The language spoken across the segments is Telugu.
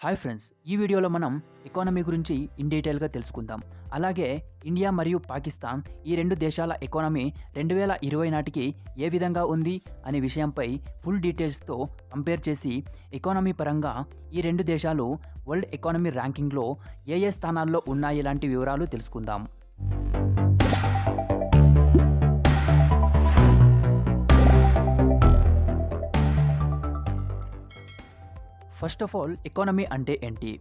హాయ్ ఫ్రెండ్స్, ఈ వీడియోలో మనం ఎకానమీ గురించి ఇన్ డీటెయిల్గా తెలుసుకుందాం. అలాగే ఇండియా మరియు పాకిస్తాన్ ఈ రెండు దేశాల ఎకానమీ 2020 నాటికి ఏ విధంగా ఉంది అనే విషయంపై ఫుల్ డీటెయిల్స్తో కంపేర్ చేసి ఎకానమీ పరంగా ఈ రెండు దేశాలు వరల్డ్ ఎకానమీ ర్యాంకింగ్లో ఏ స్థానాల్లో ఉన్నాయి లాంటి వివరాలు తెలుసుకుందాం. ఫస్ట్ ఆఫ్ ఆల్, ఎకానమీ అంటే ఏంటి?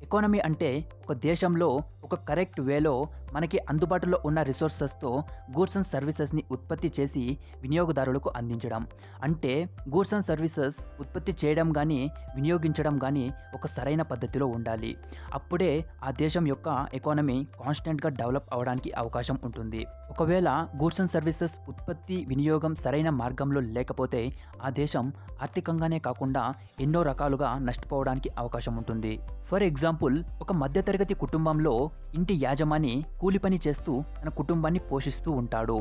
ఎకానమీ అంటే ఒక దేశంలో ఒక కరెక్ట్ వేలో మనకి అందుబాటులో ఉన్న రిసోర్సెస్తో గూడ్స్ అండ్ సర్వీసెస్ని ఉత్పత్తి చేసి వినియోగదారులకు అందించడం. అంటే గూడ్స్ అండ్ సర్వీసెస్ ఉత్పత్తి చేయడం కానీ వినియోగించడం కానీ ఒక సరైన పద్ధతిలో ఉండాలి. అప్పుడే ఆ దేశం యొక్క ఎకానమీ కాన్స్టెంట్గా డెవలప్ అవడానికి అవకాశం ఉంటుంది. ఒకవేళ గూడ్స్ అండ్ సర్వీసెస్ ఉత్పత్తి వినియోగం సరైన మార్గంలో లేకపోతే ఆ దేశం ఆర్థికంగానే కాకుండా ఎన్నో రకాలుగా నష్టపోవడానికి అవకాశం ఉంటుంది. ఫర్ ఎగ్జాంపుల్, ఒక మధ్యతరగతి కుటుంబంలో ఇంటి యాజమాని కూలి పని చేస్తూ తన కుటుంబాన్ని పోషిస్తూ ఉంటాడు.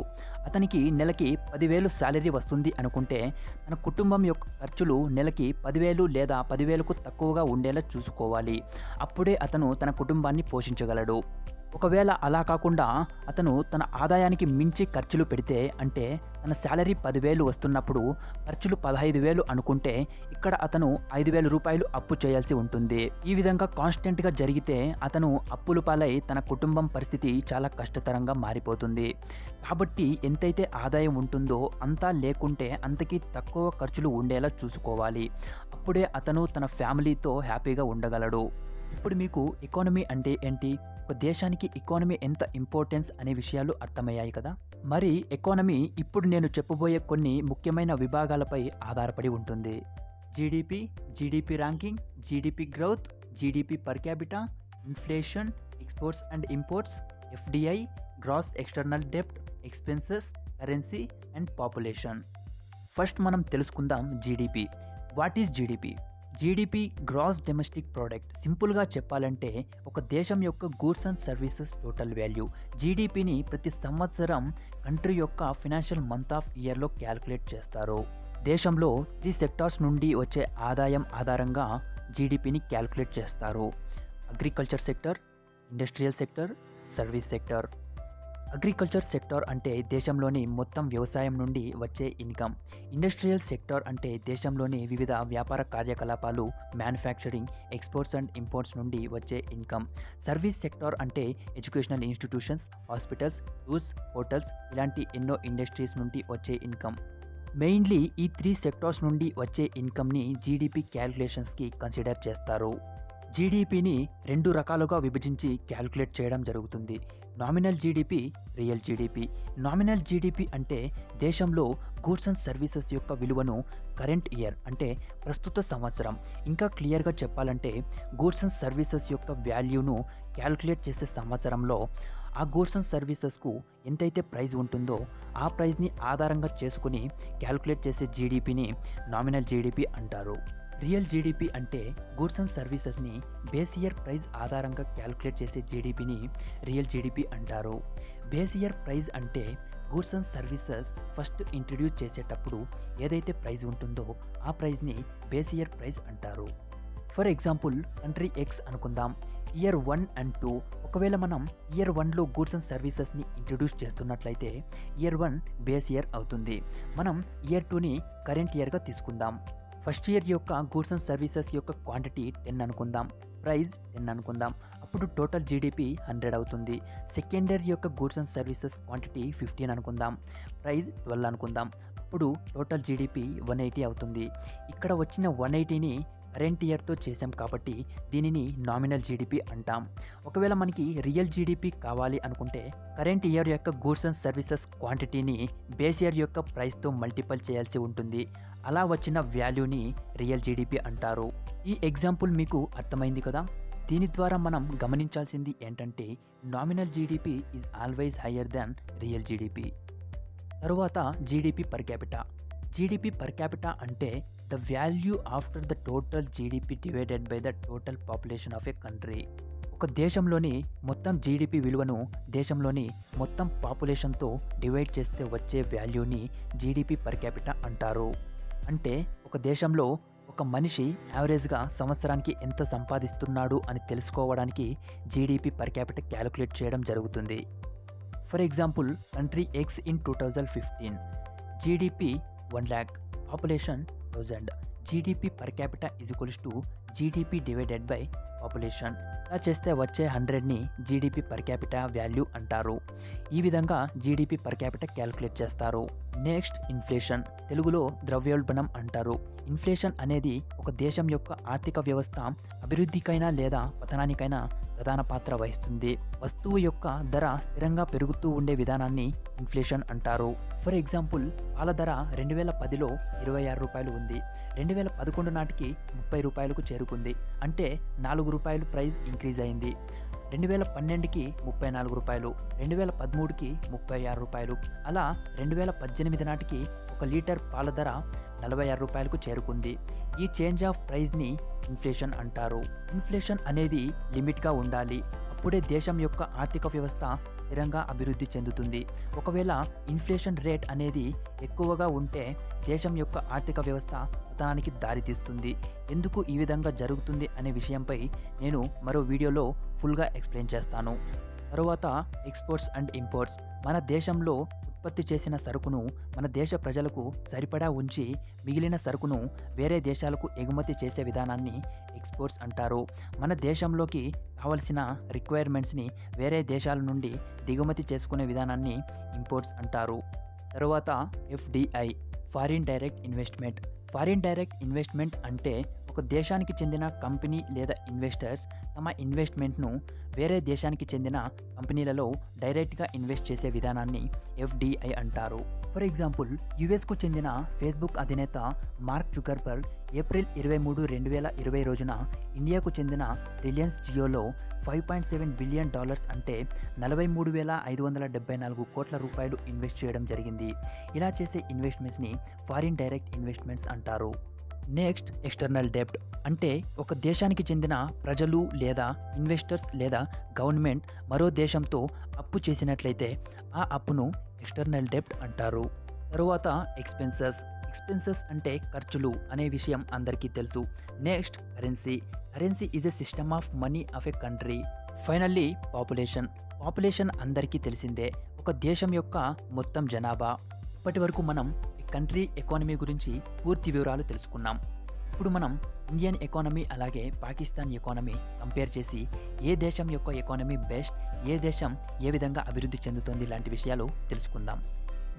అతనికి నెలకి 10,000 శాలరీ వస్తుంది అనుకుంటే తన కుటుంబం యొక్క ఖర్చులు నెలకి 10,000 లేదా 10,000కు తక్కువగా ఉండేలా చూసుకోవాలి. అప్పుడే అతను తన కుటుంబాన్ని పోషించగలడు. ఒకవేళ అలా కాకుండా అతను తన ఆదాయానికి మించి ఖర్చులు పెడితే, అంటే తన శాలరీ 10,000 వస్తున్నప్పుడు ఖర్చులు 15,000 అనుకుంటే ఇక్కడ అతను 5,000 రూపాయలు అప్పు చేయాల్సి ఉంటుంది. ఈ విధంగా కాన్స్టెంట్గా జరిగితే అతను అప్పుల పాలై తన కుటుంబం పరిస్థితి చాలా కష్టతరంగా మారిపోతుంది. కాబట్టి ఎంతైతే ఆదాయం ఉంటుందో అంతా లేకుంటే అంతకి తక్కువ ఖర్చులు ఉండేలా చూసుకోవాలి. అప్పుడే అతను తన ఫ్యామిలీతో హ్యాపీగా ఉండగలడు. ఇప్పుడు మీకు ఎకానమీ అంటే ఏంటి, ఒక దేశానికి ఎకానమీ ఎంత ఇంపార్టెన్స్ అనే విషయాలు అర్థమయ్యాయి కదా. మరి ఎకానమీ ఇప్పుడు నేను చెప్పబోయే కొన్ని ముఖ్యమైన విభాగాలపై ఆధారపడి ఉంటుంది. GDP, GDP ranking, GDP growth, GDP per capita, inflation, exports and imports, FDI, gross external డెప్ట్, expenses, currency and population. First మనం తెలుసుకుందాం GDP. What is GDP? GDP gross domestic product. సింపుల్గా చెప్పాలంటే ఒక దేశం యొక్క goods and services total value. జీడిపిని ప్రతి సంవత్సరం కంట్రీ యొక్క ఫినాన్షియల్ మంత్ ఆఫ్ ఇయర్లో క్యాల్కులేట్ చేస్తారు. దేశంలో 3 సెక్టార్స్ నుండి వచ్చే ఆదాయం ఆధారంగా జీడిపిని క్యాల్కులేట్ చేస్తారు. Agriculture sector, industrial sector, service sector. Agriculture sector అంటే దేశంలోని మొత్తం వ్యవసాయం నుండి వచ్చే ఇన్కమ్. ఇండస్ట్రియల్ సెక్టార్ అంటే దేశంలోని వివిధ వ్యాపార కార్యకలాపాలు, మ్యానుఫ్యాక్చరింగ్, ఎక్స్పోర్ట్స్ అండ్ ఇంపోర్ట్స్ నుండి వచ్చే ఇన్కమ్. సర్వీస్ సెక్టార్ అంటే educational institutions, hospitals, tours, hotels ఇలాంటి ఎన్నో ఇండస్ట్రీస్ నుండి వచ్చే ఇన్కమ్. మెయిన్లీ ఈ 3 సెక్టార్స్ నుండి వచ్చే ఇన్కమ్ని జీడిపి క్యాల్కులేషన్స్కి కన్సిడర్ చేస్తారు. జీడిపిని 2 రకాలుగా విభజించి క్యాల్కులేట్ చేయడం జరుగుతుంది. Nominal GDP, real GDP. Nominal GDP అంటే దేశంలో గూడ్స్ అండ్ సర్వీసెస్ యొక్క విలువను కరెంట్ ఇయర్ అంటే ప్రస్తుత సంవత్సరం, ఇంకా క్లియర్గా చెప్పాలంటే గూడ్స్ అండ్ సర్వీసెస్ యొక్క వాల్యూను క్యాల్కులేట్ చేసే సంవత్సరంలో ఆ గూడ్స్ అండ్ సర్వీసెస్కు ఎంతైతే ప్రైస్ ఉంటుందో ఆ ప్రైస్ని ఆధారంగా చేసుకుని క్యాల్కులేట్ చేసే జీడిపిని నామినల్ జీడిపి అంటారు. రియల్ జీడిపి అంటే గూడ్స్ అండ్ సర్వీసెస్ని బేస్ ఇయర్ ప్రైస్ ఆధారంగా క్యాల్కులేట్ చేసే జీడిపిని రియల్ జీడిపి అంటారు. బేస్ ఇయర్ ప్రైస్ అంటే goods and services first introduce చేసేటప్పుడు ఏదైతే ప్రైస్ ఉంటుందో ఆ ప్రైస్ని బేస్ ఇయర్ ప్రైస్ అంటారు. ఫర్ ఎగ్జాంపుల్, కంట్రీ ఎక్స్ అనుకుందాం. Year 1 and 2. ఒకవేళ మనం ఇయర్ 1లో గూడ్స్ అండ్ సర్వీసెస్ని ఇంట్రడ్యూస్ చేస్తున్నట్లయితే ఇయర్ 1 బేస్ ఇయర్ అవుతుంది. మనం ఇయర్ 2ని కరెంట్ ఇయర్గా తీసుకుందాం. ఫస్ట్ ఇయర్ యొక్క గూడ్స్ అండ్ సర్వీసెస్ యొక్క క్వాంటిటీ 10 అనుకుందాం, ప్రైస్ 10 అనుకుందాం. అప్పుడు టోటల్ జీడిపి 100 అవుతుంది. సెకండ్ ఇయర్ యొక్క గూడ్స్ అండ్ సర్వీసెస్ క్వాంటిటీ 15 అనుకుందాం, ప్రైస్ 12 అనుకుందాం. అప్పుడు టోటల్ జీడిపి 180 అవుతుంది. ఇక్కడ వచ్చిన 180ని కరెంట్ ఇయర్తో చేసాం కాబట్టి దీనిని నామినల్ జీడిపి అంటాం. ఒకవేళ మనకి రియల్ జీడిపి కావాలి అనుకుంటే కరెంట్ ఇయర్ యొక్క గూడ్స్ అండ్ సర్వీసెస్ క్వాంటిటీని బేస్ ఇయర్ యొక్క ప్రైస్తో మల్టిపల్ చేయాల్సి ఉంటుంది. అలా వచ్చిన వాల్యూని రియల్ జీడిపి అంటారు. ఈ ఎగ్జాంపుల్ మీకు అర్థమైంది కదా. దీని ద్వారా మనం గమనించాల్సింది ఏంటంటే nominal GDP is always higher than real GDP. తరువాత GDP per capita. GDP per capita అంటే the value after the total GDP divided by the total population of a country. ఒక దేశంలోని మొత్తం జీడిపి విలువను దేశంలోని మొత్తం పాపులేషన్తో డివైడ్ చేస్తే వచ్చే వాల్యూని జీడిపి పర్ క్యాపిటా అంటారు. అంటే ఒక దేశంలో ఒక మనిషి యావరేజ్గా సంవత్సరానికి ఎంత సంపాదిస్తున్నాడు అని తెలుసుకోవడానికి జీడిపి పర్ క్యాపిటల్ క్యాలిక్యులేట్ చేయడం జరుగుతుంది. For example, country X in 2015 GDP 1 lakh, population 1000. GDP per capital is equals to GDP divided by population. ఇలా చేస్తే వచ్చే 100ని జీడిపి పర్ క్యాపిటల్ వాల్యూ అంటారు. ఈ విధంగా జీడిపి పర్ క్యాపిటల్ క్యాలిక్యులేట్ చేస్తారు. నెక్స్ట్, ఇన్ఫ్లేషన్, తెలుగులో ద్రవ్యోల్బణం అంటారు. ఇన్ఫ్లేషన్ అనేది ఒక దేశం యొక్క ఆర్థిక వ్యవస్థ అభివృద్ధికైనా లేదా పతనానికైనా ప్రధాన పాత్ర వహిస్తుంది. వస్తువు యొక్క ధర స్థిరంగా పెరుగుతూ ఉండే విధానాన్ని ఇన్ఫ్లేషన్ అంటారు. ఫర్ ఎగ్జాంపుల్, పాల ధర 2010లో 26 రూపాయలు ఉంది. 2011 నాటికి 30 రూపాయలకు చేరుకుంది. అంటే 4 రూపాయలు ప్రైస్ ఇంక్రీజ్ అయింది. 2012కి 34 రూపాయలు, 2013కి 36 రూపాయలు, అలా 2018 నాటికి 1 లీటర్ పాల ధర 46 రూపాయలకు చేరుకుంది. ఈ చేంజ్ ఆఫ్ ప్రైస్ని ఇన్ఫ్లేషన్ అంటారు. ఇన్ఫ్లేషన్ అనేది లిమిట్గా ఉండాలి. అప్పుడే దేశం యొక్క ఆర్థిక వ్యవస్థ స్థిరంగా అభివృద్ధి చెందుతుంది. ఒకవేళ ఇన్ఫ్లేషన్ రేట్ అనేది ఎక్కువగా ఉంటే దేశం యొక్క ఆర్థిక వ్యవస్థ పతనానికి దారితీస్తుంది. ఎందుకు ఈ విధంగా జరుగుతుంది అనే విషయంపై నేను మరో వీడియోలో ఫుల్గా ఎక్స్ప్లెయిన్ చేస్తాను. తరువాత, ఎక్స్పోర్ట్స్ అండ్ ఇంపోర్ట్స్. మన దేశంలో ఉత్పత్తి చేసిన సరుకును మన దేశ ప్రజలకు సరిపడా ఉంచి మిగిలిన సరుకును వేరే దేశాలకు ఎగుమతి చేసే విధానాన్ని ఎక్స్పోర్ట్స్ అంటారు. మన దేశంలోకి కావలసిన రిక్వైర్మెంట్స్ని వేరే దేశాల నుండి దిగుమతి చేసుకునే విధానాన్ని ఇంపోర్ట్స్ అంటారు. తరువాత, FDI, foreign direct investment. Foreign direct investment అంటే ఒక దేశానికి చెందిన కంపెనీ లేదా ఇన్వెస్టర్స్ తమ ఇన్వెస్ట్మెంట్ను వేరే దేశానికి చెందిన కంపెనీలలో డైరెక్ట్గా ఇన్వెస్ట్ చేసే విధానాన్ని ఎఫ్డిఐ అంటారు. ఫర్ ఎగ్జాంపుల్, యుఎస్కు చెందిన ఫేస్బుక్ అధినేత మార్క్ జుకర్బర్గ్ ఏప్రిల్ 23, 2020 రోజున ఇండియాకు చెందిన రిలయన్స్ జియోలో $5.7 బిలియన్ అంటే 43,574 కోట్ల రూపాయలు ఇన్వెస్ట్ చేయడం జరిగింది. ఇలా చేసే ఇన్వెస్ట్మెంట్స్ని ఫారిన్ డైరెక్ట్ ఇన్వెస్ట్మెంట్స్ అంటారు. నెక్స్ట్, ఎక్స్టర్నల్ డెబ్ట్ అంటే ఒక దేశానికి చెందిన ప్రజలు లేదా ఇన్వెస్టర్స్ లేదా గవర్నమెంట్ మరో దేశంతో అప్పు చేసినట్లయితే ఆ అప్పును ఎక్స్టర్నల్ డెబ్ట్ అంటారు. తరువాత, ఎక్స్పెన్సెస్. ఎక్స్పెన్సెస్ అంటే ఖర్చులు అనే విషయం అందరికీ తెలుసు. Next, currency. Currency is a system of money of a country. Finally, population. Population అందరికీ తెలిసిందే, ఒక దేశం యొక్క మొత్తం జనాభా. ఇప్పటి వరకు మనం కంట్రీ ఎకానమీ గురించి పూర్తి వివరాలు తెలుసుకున్నాం. ఇప్పుడు మనం ఇండియన్ ఎకానమీ అలాగే పాకిస్తాన్ ఎకానమీ కంపేర్ చేసి ఏ దేశం యొక్క ఎకానమీ బెస్ట్, ఏ దేశం ఏ విధంగా అభివృద్ధి చెందుతుంది లాంటి విషయాలు తెలుసుకుందాం.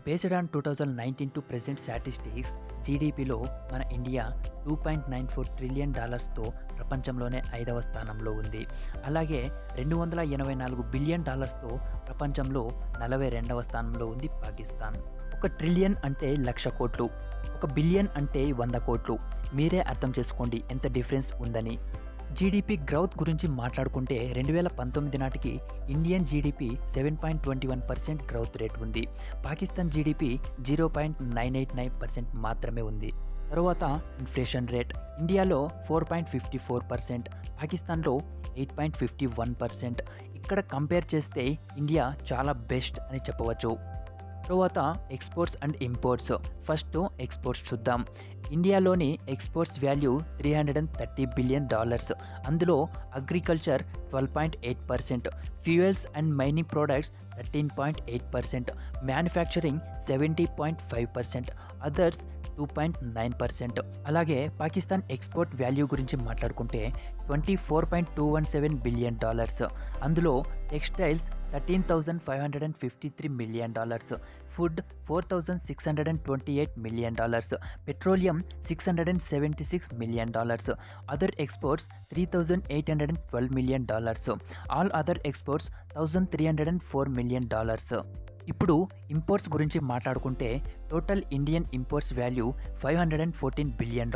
Based on 2019 to present statistics, జీడిపిలో మన ఇండియా $2.94 ట్రిలియన్ తో ప్రపంచంలోనే 5వ స్థానంలో ఉంది. అలాగే $284 బిలియన్ తో ప్రపంచంలో 42వ స్థానంలో ఉంది పాకిస్తాన్. 1 ట్రిలియన్ అంటే 1,00,000 కోట్లు, 1 బిలియన్ అంటే 100 కోట్లు. మీరే అర్థం చేసుకోండి ఎంత డిఫరెన్స్ ఉందని. జీడిపి గ్రౌత్ గురించి మాట్లాడుకుంటే 2019 నాటికి ఇండియన్ జీడిపి 7.21% గ్రౌత్ రేట్ ఉంది. పాకిస్తాన్ జీడిపి 0.989% మాత్రమే ఉంది. తరువాత, ఇన్ఫ్లేషన్ రేట్. ఇండియాలో 4.54%, పాకిస్తాన్లో 8.51%. ఇక్కడ కంపేర్ చేస్తే ఇండియా చాలా బెస్ట్ అని చెప్పవచ్చు. తరువాత, exports and imports. First exports చూద్దాం. ఇండియాలోని ఎక్స్పోర్ట్స్ వాల్యూ $330 బిలియన్. అందులో agriculture 12.8%, fuels and mining products 13.8%, manufacturing 70.5%, others 2.9%. అలాగే పాకిస్తాన్ ఎక్స్పోర్ట్ వాల్యూ గురించి మాట్లాడుకుంటే $24.217 బిలియన్. అందులో textiles $13,553 million, food $4,628 million, petroleum $676 million, other exports $3,812 million, all other exports $1,304 million. ఇప్పుడు ఇంపోర్ట్స్ గురించి మాట్లాడుకుంటే total Indian imports value $514 billion.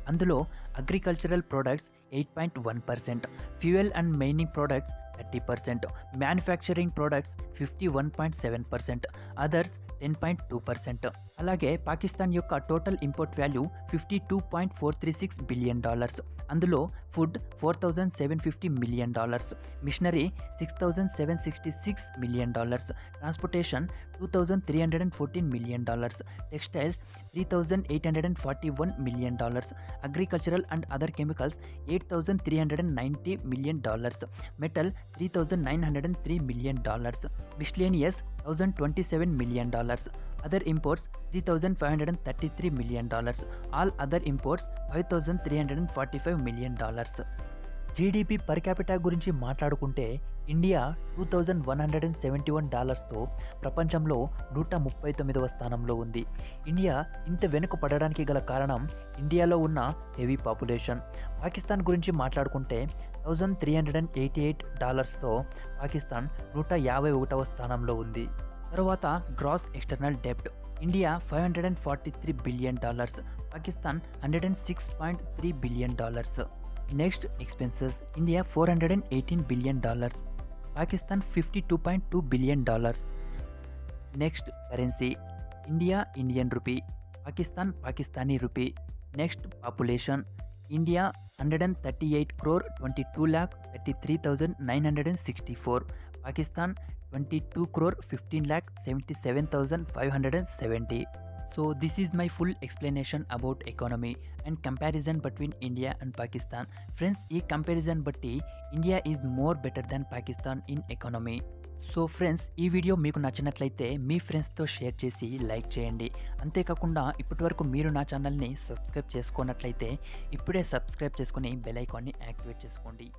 అందులో agricultural products 8.1%, fuel and mining products 30%, manufacturing products 51.7%, others 10.2%. అలాగే పాకిస్తాన్ యొక్క టోటల్ ఇంపోర్ట్ వాల్యూ $52.436 బిలియన్. అందులో food $4,750 million, machinery $6,766 million, transportation $2,314 million, textiles $3,841 million, agricultural and other chemicals $8,390 million, metal $3,903 million, miscellaneous $1,027 million, other imports $3,533 million, all other imports $5,345 million. GDP per capita గురించి మాట్లాడుకుంటే ఇండియా $2,171తో ప్రపంచంలో 139వ స్థానంలో ఉంది. ఇండియా ఇంత వెనుక పడడానికి గల కారణం ఇండియాలో ఉన్న హెవీ పాపులేషన్. పాకిస్తాన్ గురించి మాట్లాడుకుంటే $1,388తో పాకిస్తాన్ 151వ స్థానంలో ఉంది. తర్వాత గ్రాస్ ఎక్స్టర్నల్ డెప్ట్. India $543 billion, Pakistan $106.3 billion. Next expenses. India $418 billion, Pakistan $52.2 billion. Next currency. India Indian rupee, Pakistan Pakistani rupee. Next population. India 138,22,33,964, Pakistan 22,15,77,570. So this is my full explanation about economy and comparison between India and Pakistan. Friends, ఈ comparison బట్టి India is more better than Pakistan in economy. So friends, ఈ వీడియో మీకు నచ్చినట్లయితే మీ ఫ్రెండ్స్తో షేర్ చేసి లైక్ చేయండి. అంతేకాకుండా ఇప్పటివరకు మీరు నా ఛానల్ని సబ్స్క్రైబ్ చేసుకున్నట్లయితే ఇప్పుడే సబ్స్క్రైబ్ చేసుకొని బెల్ ఐకాన్ని యాక్టివేట్ చేసుకోండి.